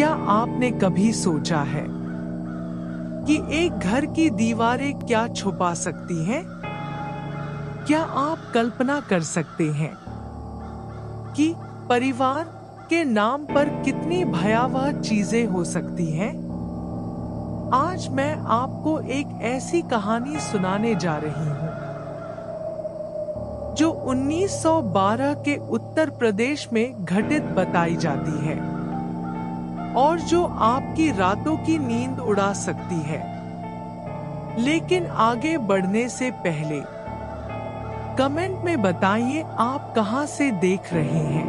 क्या आपने कभी सोचा है कि एक घर की दीवारें क्या छुपा सकती हैं? क्या आप कल्पना कर सकते हैं कि परिवार के नाम पर कितनी भयावह चीजें हो सकती हैं? आज मैं आपको एक ऐसी कहानी सुनाने जा रही हूं जो 1912 के उत्तर प्रदेश में घटित बताई जाती है और जो आपकी रातों की नींद उड़ा सकती है। लेकिन आगे बढ़ने से पहले कमेंट में बताइए आप कहां से देख रहे हैं,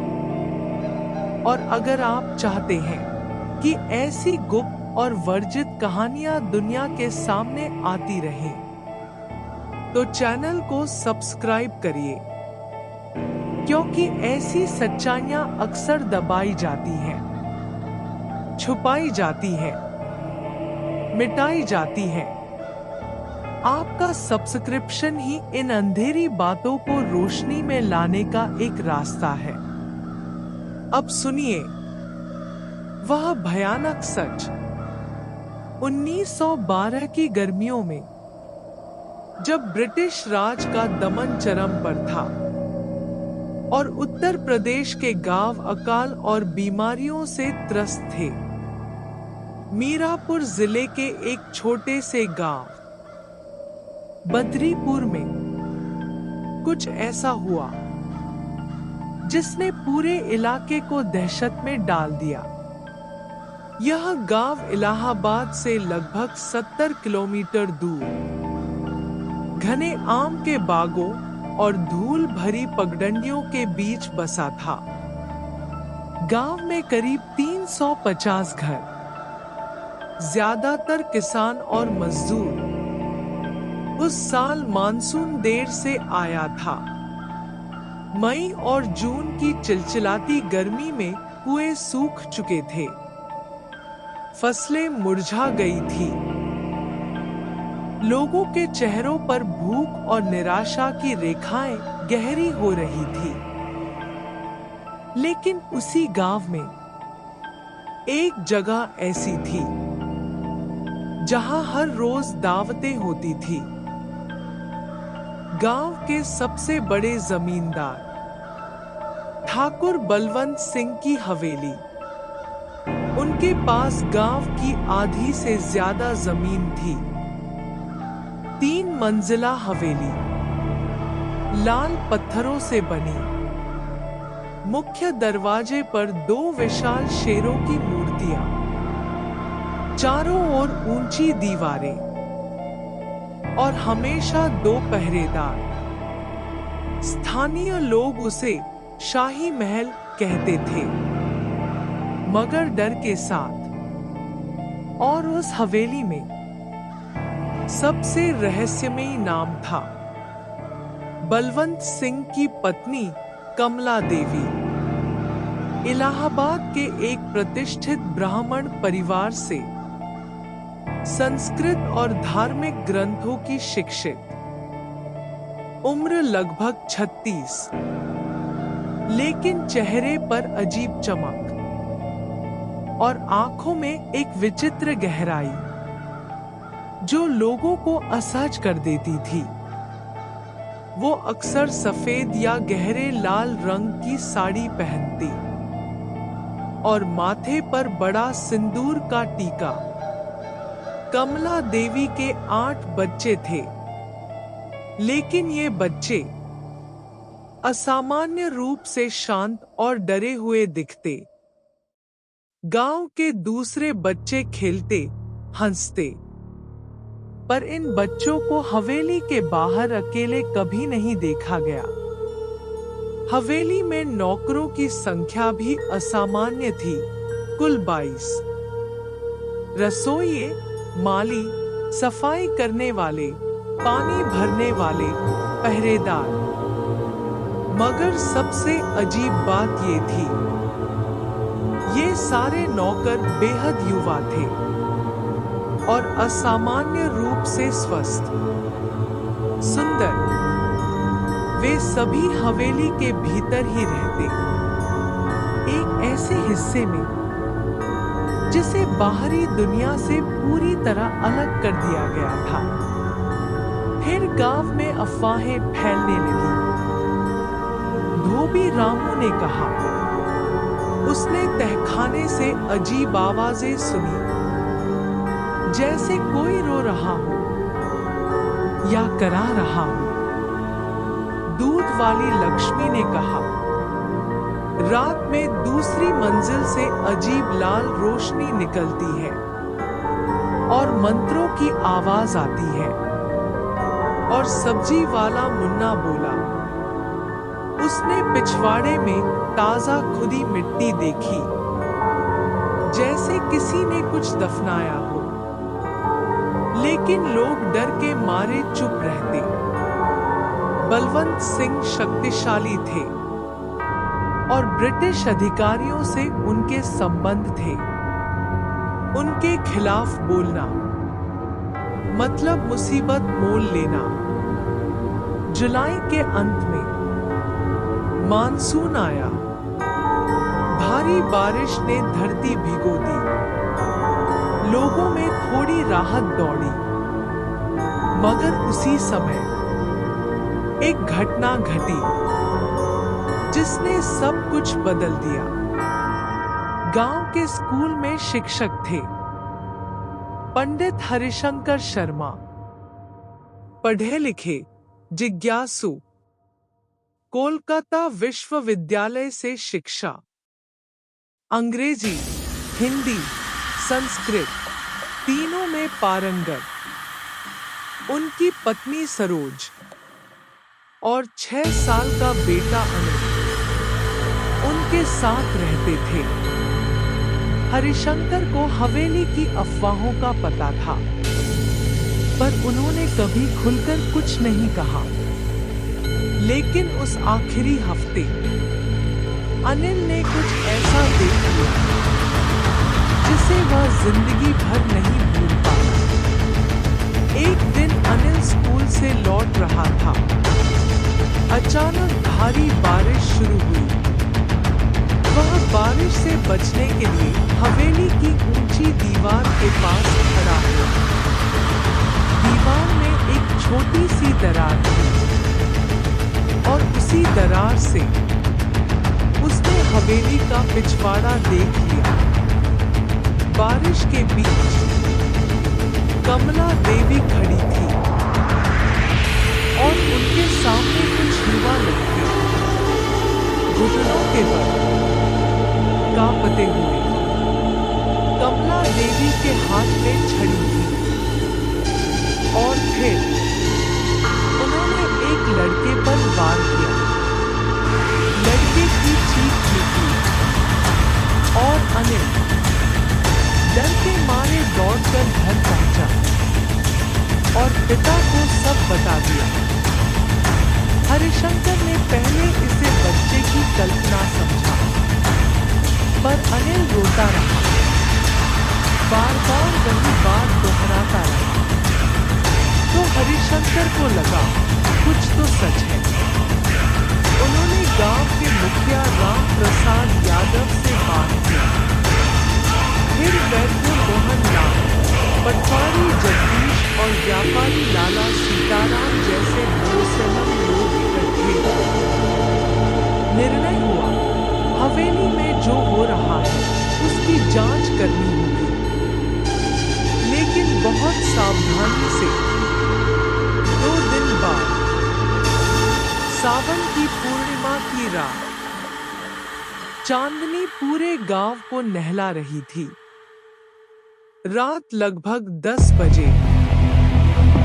और अगर आप चाहते हैं कि ऐसी गुप्त और वर्जित कहानियां दुनिया के सामने आती रहें, तो चैनल को सब्सक्राइब करिए, क्योंकि ऐसी सच्चाइयां अक्सर दबाई जाती हैं, छुपाई जाती हैं, मिटाई जाती हैं। आपका सब्सक्रिप्शन ही इन अंधेरी बातों को रोशनी में लाने का एक रास्ता है। अब सुनिए वह भयानक सच। 1912 की गर्मियों में, जब ब्रिटिश राज का दमन चरम पर था और उत्तर प्रदेश के गांव अकाल और बीमारियों से त्रस्त थे, मीरापुर जिले के एक छोटे से गांव बद्रीपुर में कुछ ऐसा हुआ जिसने पूरे इलाके को दहशत में डाल दिया। यह गांव इलाहाबाद से लगभग 70 किलोमीटर दूर घने आम के बागों और धूल भरी पगडंडियों के बीच बसा था। गांव में करीब 350 घर, ज्यादातर किसान और मजदूर। उस साल मानसून देर से आया था। मई और जून की चिलचिलाती गर्मी में कुएं सूख चुके थे, फसलें मुरझा गई थी। लोगों के चेहरों पर भूख और निराशा की रेखाएं गहरी हो रही थी। लेकिन उसी गांव में एक जगह ऐसी थी जहां हर रोज दावतें होती थी। गांव के सबसे बड़े जमींदार ठाकुर बलवंत सिंह की हवेली। उनके पास गांव की आधी से ज्यादा जमीन थी। 3 मंजिला हवेली, लाल पत्थरों से बनी। मुख्य दरवाजे पर 2 विशाल शेरों की मूर्तियां, चारों ओर ऊंची दीवारें और हमेशा 2 पहरेदार। स्थानीय लोग उसे शाही महल कहते थे, मगर डर के साथ। और उस हवेली में सबसे रहस्यमयी नाम था बलवंत सिंह की पत्नी कमला देवी। इलाहाबाद के एक प्रतिष्ठित ब्राह्मण परिवार से संस्कृत और धार्मिक ग्रंथों की शिक्षित। उम्र लगभग 36, लेकिन चेहरे पर अजीब चमक और आंखों में एक विचित्र गहराई जो लोगों को असहज कर देती थी। वो अक्सर सफेद या गहरे लाल रंग की साड़ी पहनती और माथे पर बड़ा सिंदूर का टीका। कमला देवी के 8 बच्चे थे, लेकिन ये बच्चे असामान्य रूप से शांत और डरे हुए दिखते। गांव के दूसरे बच्चे खेलते, हंसते, पर इन बच्चों को हवेली के बाहर अकेले कभी नहीं देखा गया। हवेली में नौकरों की संख्या भी असामान्य थी, कुल 22। रसोइये, माली, सफाई करने वाले, पानी भरने वाले, पहरेदार। मगर सबसे अजीब बात ये थी, ये सारे नौकर बेहद युवा थे और असामान्य रूप से स्वस्थ, सुंदर। वे सभी हवेली के भीतर ही रहते, एक ऐसे हिस्से में जिसे बाहरी दुनिया से पूरी तरह अलग कर दिया गया था। फिर गांव में अफवाहें फैलने लगी। धोबी रामू ने कहा, उसने तहखाने से अजीब आवाजें सुनी, जैसे कोई रो रहा हो या करा रहा हो। दूध वाली लक्ष्मी ने कहा, रात में दूसरी मंजिल से अजीब लाल रोशनी निकलती है और मंत्रों की आवाज आती है। और सब्जी वाला मुन्ना बोला, उसने पिछवाड़े में ताजा खुदी मिट्टी देखी, जैसे किसी ने कुछ दफनाया हो। लेकिन लोग डर के मारे चुप रहते। बलवंत सिंह शक्तिशाली थे और ब्रिटिश अधिकारियों से उनके संबंध थे। उनके खिलाफ बोलना मतलब मुसीबत मोल लेना। जुलाई के अंत में मानसून आया। भारी बारिश ने धरती भिगो दी। लोगों में थोड़ी राहत दौड़ी। मगर उसी समय एक घटना घटी जिसने सब कुछ बदल दिया। गांव के स्कूल में शिक्षक थे पंडित हरिशंकर शर्मा। पढ़े लिखे, जिज्ञासु, कोलकाता विश्वविद्यालय से शिक्षा, अंग्रेजी, हिंदी, संस्कृत तीनों में पारंगत। उनकी पत्नी सरोज और 6 साल का बेटा अनिल उनके साथ रहते थे। हरिशंकर को हवेली की अफवाहों का पता था, पर उन्होंने कभी खुलकर कुछ नहीं कहा। लेकिन उस आखिरी हफ्ते अनिल ने कुछ ऐसा देख लिया जिसे वह जिंदगी भर नहीं भूल पाया। एक दिन अनिल स्कूल से लौट रहा था। अचानक भारी बारिश शुरू हुई। वह बारिश से बचने के लिए हवेली की ऊंची दीवार के पास खड़ा हुआ। दीवार में एक छोटी सी दरार थी और उसी दरार से उसने हवेली का पिछवाड़ा देख लिया। बारिश के बीच कमला देवी खड़ी थी और उनके सामने कुछ युवा लड़के घुटनों के बल कांपते हुए। कमला देवी के हाथ में छड़ी थी और फिर उन्होंने एक लड़के पर वार किया। लड़के की चीख निकली और अनिल डर के मारे दौड़कर घर पहुंचा और पिता को सब बता दिया। हरिशंकर ने पहले इसे बच्चे की कल्पना समझा, पर अनिल रोता रहा, बार बार वही बात दोहराता रहा। तो हरिशंकर को लगा कुछ तो सच है। उन्होंने गांव के मुखिया राम प्रसाद यादव से बात की। फिर वैद्य मोहन लाल, पटवारी जगदीश और व्यापारी लाला सीताराम जैसे भरोसेमंद लोग इकट्ठे हुए। निर्णय हुआ, हवेली में जो हो रहा है उसकी जांच करनी होगी, लेकिन बहुत सावधानी से। 2 दिन बाद सावन की पूर्णिमा की रात चांदनी पूरे गांव को नहला रही थी। रात लगभग 10 बजे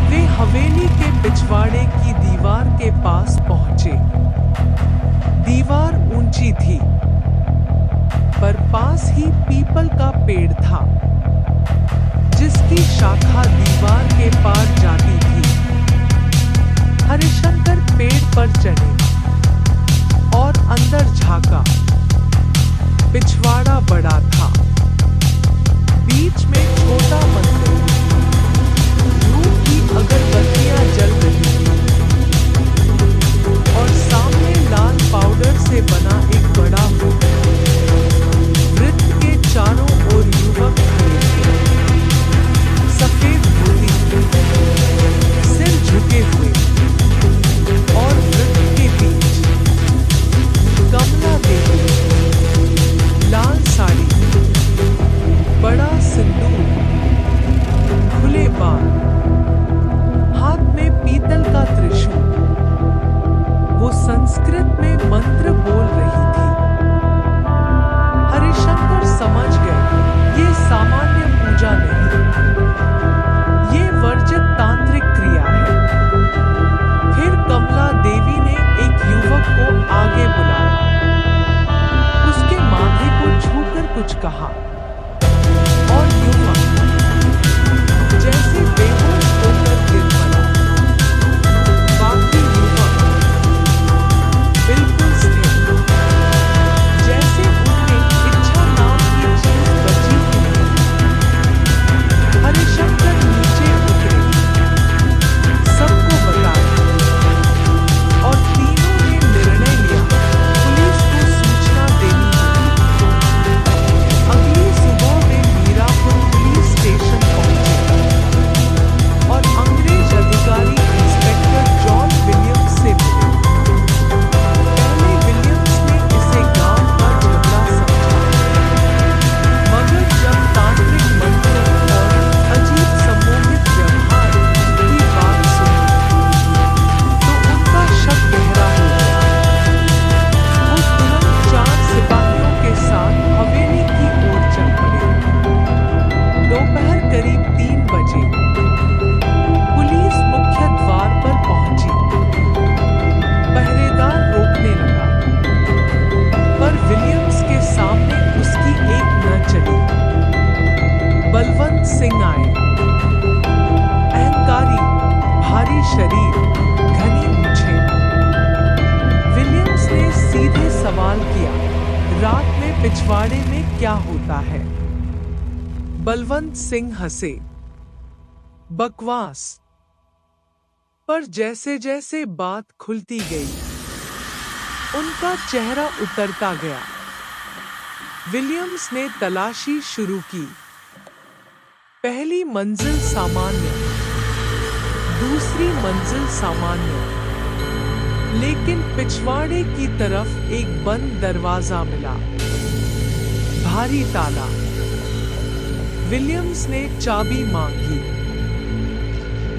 वे हवेली के पिछवाड़े की दीवार के पास पहुंचे। दीवार ऊंची थी, पर पास ही पीपल का पेड़ था, जिसकी शाखा दीवार के पार जाती थी। हरिशंकर पेड़ पर चढ़े और अंदर झांका। पिछवाड़ा बड़ा था, बीच में छोटा मंदिर, धूप की अगरबत्तियां जल रही थी और सामने लाल पाउडर से बना एक बड़ा वृत्त के चारों ओर युवक बलवंत सिंह आए। अहंकारी, भारी शरीर, घनी मूंछें। विलियम्स ने सीधे सवाल किया, रात में पिछवाड़े में क्या होता है? बलवंत सिंह हंसे, बकवास। पर जैसे जैसे बात खुलती गई, उनका चेहरा उतरता गया। विलियम्स ने तलाशी शुरू की। पहली मंजिल सामान्य, दूसरी मंजिल सामान्य, लेकिन पिछवाड़े की तरफ एक बंद दरवाजा मिला, भारी ताला। विलियम्स ने चाबी मांगी,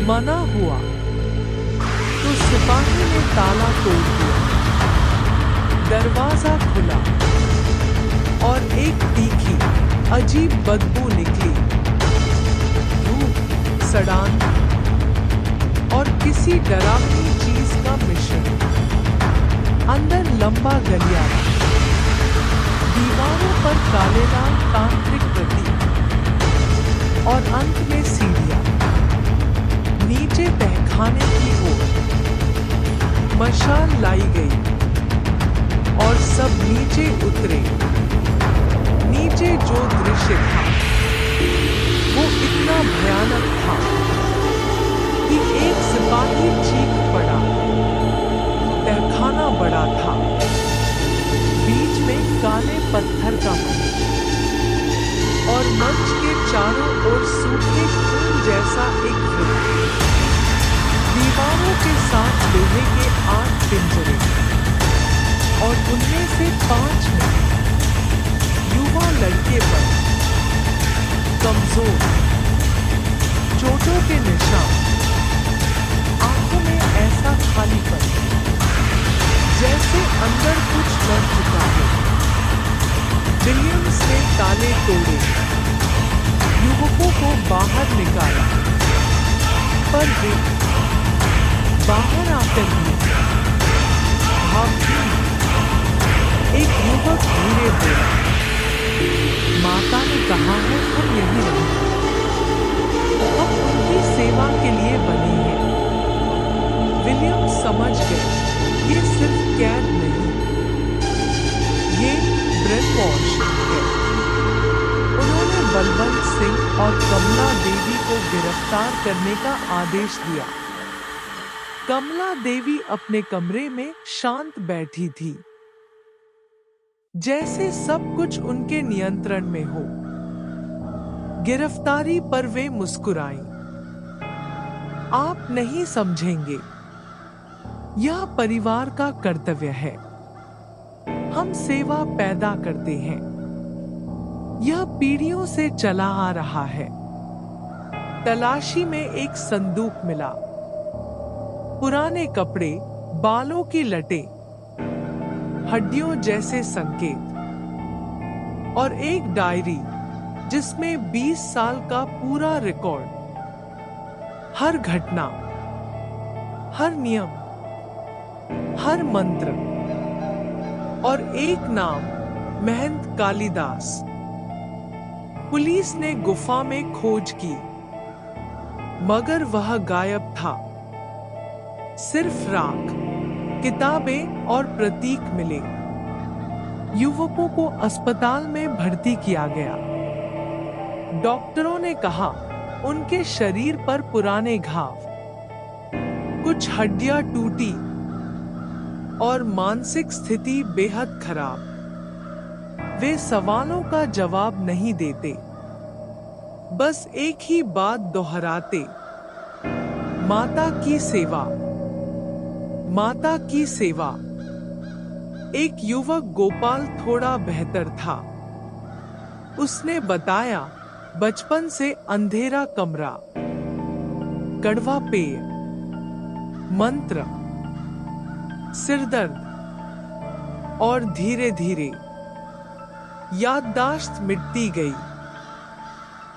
मना हुआ, तो सिपाही ने ताला तोड़ दिया। दरवाजा खुला और एक तीखी, अजीब बदबू निकली। धूप, सड़ान और किसी डरावनी चीज का मिश्रण। अंदर लंबा गलियारा, दीवारों पर काले लाल तांत्रिक प्रतीक और अंत में सीढ़ियां नीचे तहखाने की ओर। मशाल लाई गई और सब नीचे उतरे। नीचे जो दृश्य था वो इतना भयानक था कि एक सिपाही चीख पड़ा। तहखाना बड़ा था, बीच में काले पत्थर का मंच और मंच के चारों ओर सूखे खून जैसा एक वृत्त। दीवारों के साथ लोहे के 8 पिंजरे और उनमें से 5 में युवा लड़के पर कमजोर, चोटों के निशान, आंखों में ऐसा खालीपन जैसे अंदर कुछ मर चुका है। विलियम्स ने ताले तोड़े, युवकों को बाहर निकाला, पर वे बाहर आकर भी भागते। एक युवक धीरे बोला, माता ने कहा है हम यहीं रहेंगे। हम उनकी सेवा के लिए बने हैं। विलियम्स समझ गए, ये सिर्फ कैद नहीं, ये ब्रेनवॉश है। उन्होंने बलवंत सिंह और कमला देवी को गिरफ्तार करने का आदेश दिया। कमला देवी अपने कमरे में शांत बैठी थी, जैसे सब कुछ उनके नियंत्रण में हो। गिरफ्तारी पर वे मुस्कुराईं। आप नहीं समझेंगे, यह परिवार का कर्तव्य है। हम सेवा पैदा करते हैं। यह पीढ़ियों से चला आ रहा है। तलाशी में एक संदूक मिला, पुराने कपड़े, बालों की लटें, हड्डियों जैसे संकेत और एक डायरी जिसमें 20 साल का पूरा रिकॉर्ड। हर घटना, हर नियम, हर मंत्र और एक नाम, महंत कालिदास। पुलिस ने गुफा में खोज की, मगर वह गायब था। सिर्फ राख, किताबें और प्रतीक मिले। युवकों को अस्पताल में भर्ती किया गया। डॉक्टरों ने कहा उनके शरीर पर पुराने घाव, कुछ हड्डियां टूटी और मानसिक स्थिति बेहद खराब। वे सवालों का जवाब नहीं देते, बस एक ही बात दोहराते, माता की सेवा, माता की सेवा। एक युवक गोपाल थोड़ा बेहतर था। उसने बताया, बचपन से अंधेरा कमरा, कड़वा पेय, मंत्र, सिरदर्द और धीरे धीरे याददाश्त मिटती गई।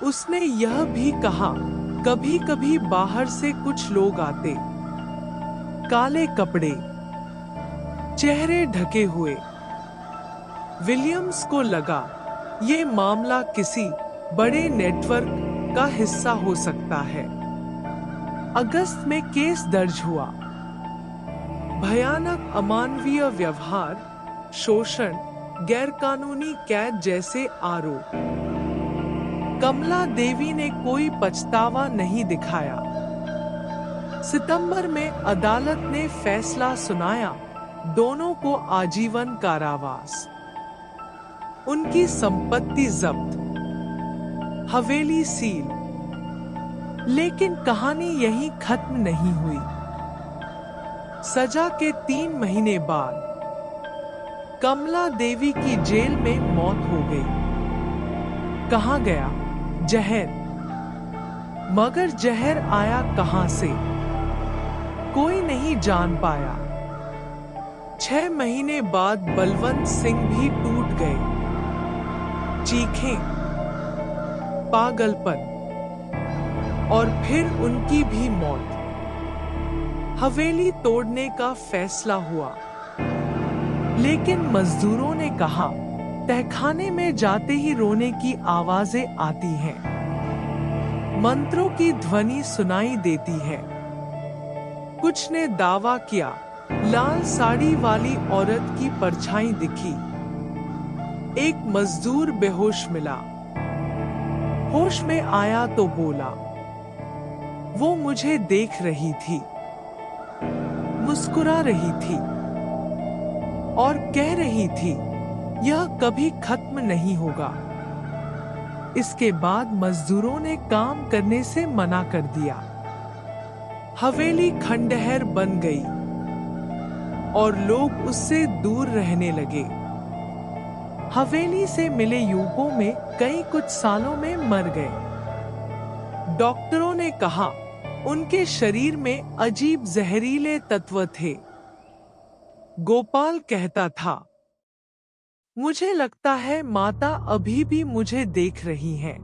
उसने यह भी कहा, कभी कभी बाहर से कुछ लोग आते, काले कपड़े, चेहरे ढके हुए। विलियम्स को लगा ये मामला किसी बड़े नेटवर्क का हिस्सा हो सकता है। अगस्त में केस दर्ज हुआ। भयानक अमानवीय व्यवहार, शोषण, गैरकानूनी कैद जैसे आरोप। कमला देवी ने कोई पछतावा नहीं दिखाया। सितंबर में अदालत ने फैसला सुनाया, दोनों को आजीवन कारावास। उनकी संपत्ति जब्त, हवेली सील। लेकिन कहानी यहीं खत्म नहीं हुई। सजा के 3 महीने बाद कमला देवी की जेल में मौत हो गई। कहाँ गया जहर? मगर जहर आया कहां से, कोई नहीं जान पाया। 6 महीने बाद बलवंत सिंह भी टूट गए। चीखें, पागलपन और फिर उनकी भी मौत। हवेली तोड़ने का फैसला हुआ, लेकिन मजदूरों ने कहा, तहखाने में जाते ही रोने की आवाजें आती हैं, मंत्रों की ध्वनि सुनाई देती है। कुछ ने दावा किया, लाल साड़ी वाली औरत की परछाई दिखी। एक मजदूर बेहोश मिला। होश में आया तो बोला, वो मुझे देख रही थी, मुस्कुरा रही थी और कह रही थी, यह कभी खत्म नहीं होगा। इसके बाद मजदूरों ने काम करने से मना कर दिया। हवेली खंडहर बन गई और लोग उससे दूर रहने लगे। हवेली से मिले युवकों में कई कुछ सालों में मर गए। डॉक्टरों ने कहा, उनके शरीर में अजीब जहरीले तत्व थे। गोपाल कहता था, मुझे लगता है माता अभी भी मुझे देख रही हैं।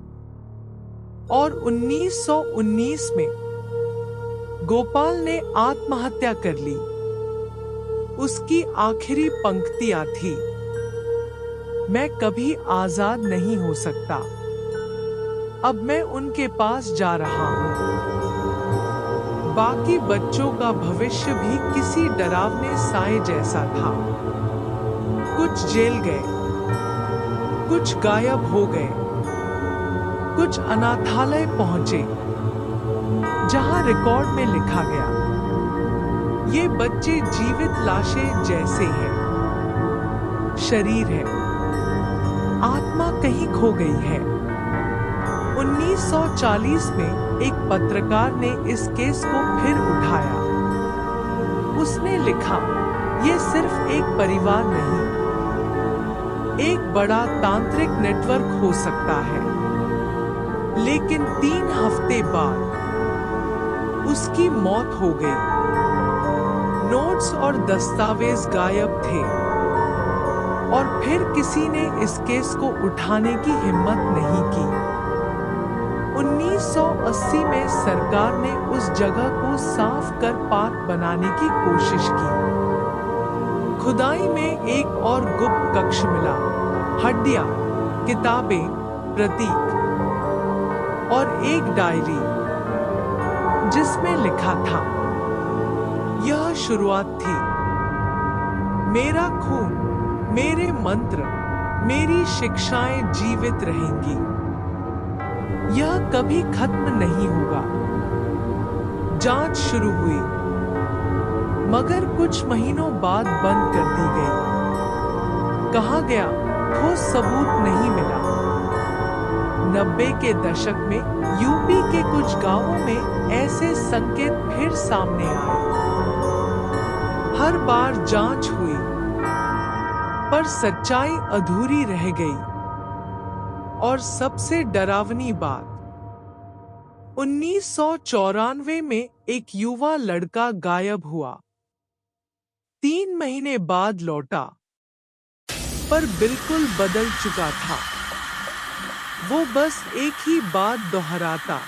और 1919 में गोपाल ने आत्महत्या कर ली। उसकी आखिरी पंक्तियां थी, मैं कभी आजाद नहीं हो सकता, अब मैं उनके पास जा रहा हूं। बाकी बच्चों का भविष्य भी किसी डरावने साए जैसा था। कुछ जेल गए, कुछ गायब हो गए, कुछ अनाथालय पहुंचे, जहां रिकॉर्ड में लिखा गया, ये बच्चे जीवित लाशें जैसे हैं। शरीर है, आत्मा कहीं खो गई है। 1940 में एक पत्रकार ने इस केस को फिर उठाया। उसने लिखा, ये सिर्फ एक परिवार नहीं, एक बड़ा तांत्रिक नेटवर्क हो सकता है। लेकिन 3 हफ्ते बाद उसकी मौत हो गई। नोट्स और दस्तावेज गायब थे और फिर किसी ने इस केस को उठाने की हिम्मत नहीं की। 1980 में सरकार ने उस जगह को साफ कर पार्क बनाने की कोशिश की। खुदाई में एक और गुप्त कक्ष मिला, हड्डियां, किताबें, प्रतीक और एक डायरी जिसमें लिखा था, यह शुरुआत थी, मेरा खून, मेरे मंत्र, मेरी शिक्षाएं जीवित रहेंगी। यह कभी खत्म नहीं होगा। जांच शुरू हुई, मगर कुछ महीनों बाद बंद कर दी गई। कहा गया, ठोस सबूत नहीं मिला। 90 के दशक में यूपी के कुछ गांवों में ऐसे संकेत फिर सामने आए। हर बार जांच हुई, पर सच्चाई अधूरी रह गई। और सबसे डरावनी बात, 1994 में एक युवा लड़का गायब हुआ। 3 महीने बाद लौटा, पर बिल्कुल बदल चुका था। वो बस एक ही बात दोहराता,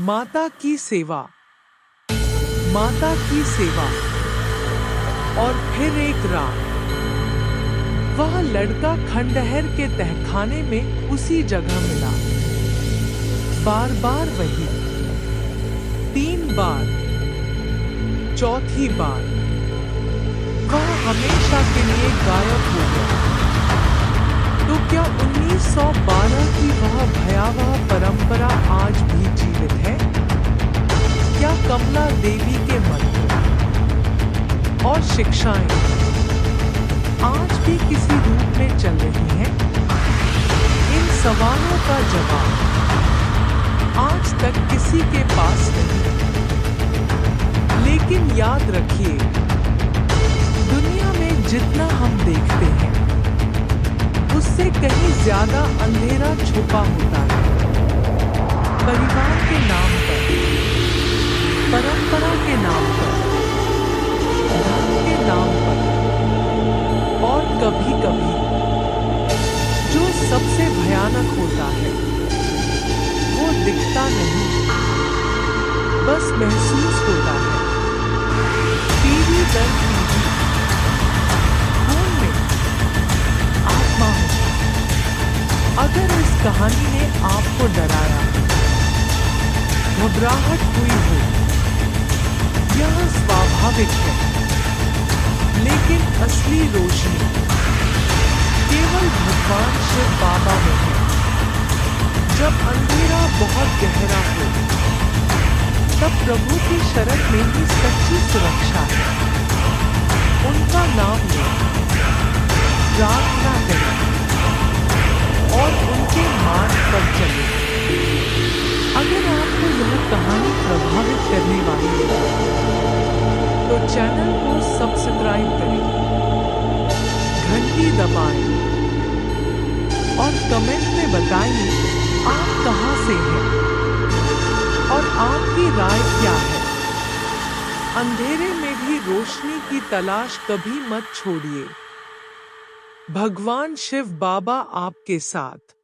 माता की सेवा, माता की सेवा। और फिर एक रात वह लड़का खंडहर के तहखाने में उसी जगह मिला। बार बार वही, 3 बार, चौथी बार वह हमेशा के लिए गायब हो गया। तो क्या 1912 की वह भयावह परंपरा आज भी जीवित है? क्या कमला देवी के मंत्र और शिक्षाएं आज भी किसी रूप में चल रही हैं? इन सवालों का जवाब आज तक किसी के पास नहीं। लेकिन याद रखिए, दुनिया में जितना हम देखते हैं उससे कहीं ज्यादा अंधेरा छुपा होता है। परिवार के नाम पर, परंपरा के नाम पर, धर्म के नाम पर, और कभी-कभी जो सबसे भयानक होता है वो दिखता नहीं, बस महसूस होता है। पीढ़ी दर पीढ़ी खून में आत्मा हो। अगर इस कहानी ने आपको डराया, घबराहट हुई हो, यह स्वाभाविक है। लेकिन असली रोशनी केवल भगवान शिव बाबा में है। जब अंधेरा बहुत गहरा हो, तब प्रभु की शरण में ही सच्ची सुरक्षा है। उनका नाम लें, प्रार्थना करें और उनके मार्ग पर चलें। अगर आपको यह कहानी प्रभावित करने वाली लगे तो चैनल को सब्सक्राइब करें, घंटी दबाएं और कमेंट में बताइए आप कहां से हैं और आपकी राय क्या है। अंधेरे में भी रोशनी की तलाश कभी मत छोड़िए। भगवान शिव बाबा आपके साथ।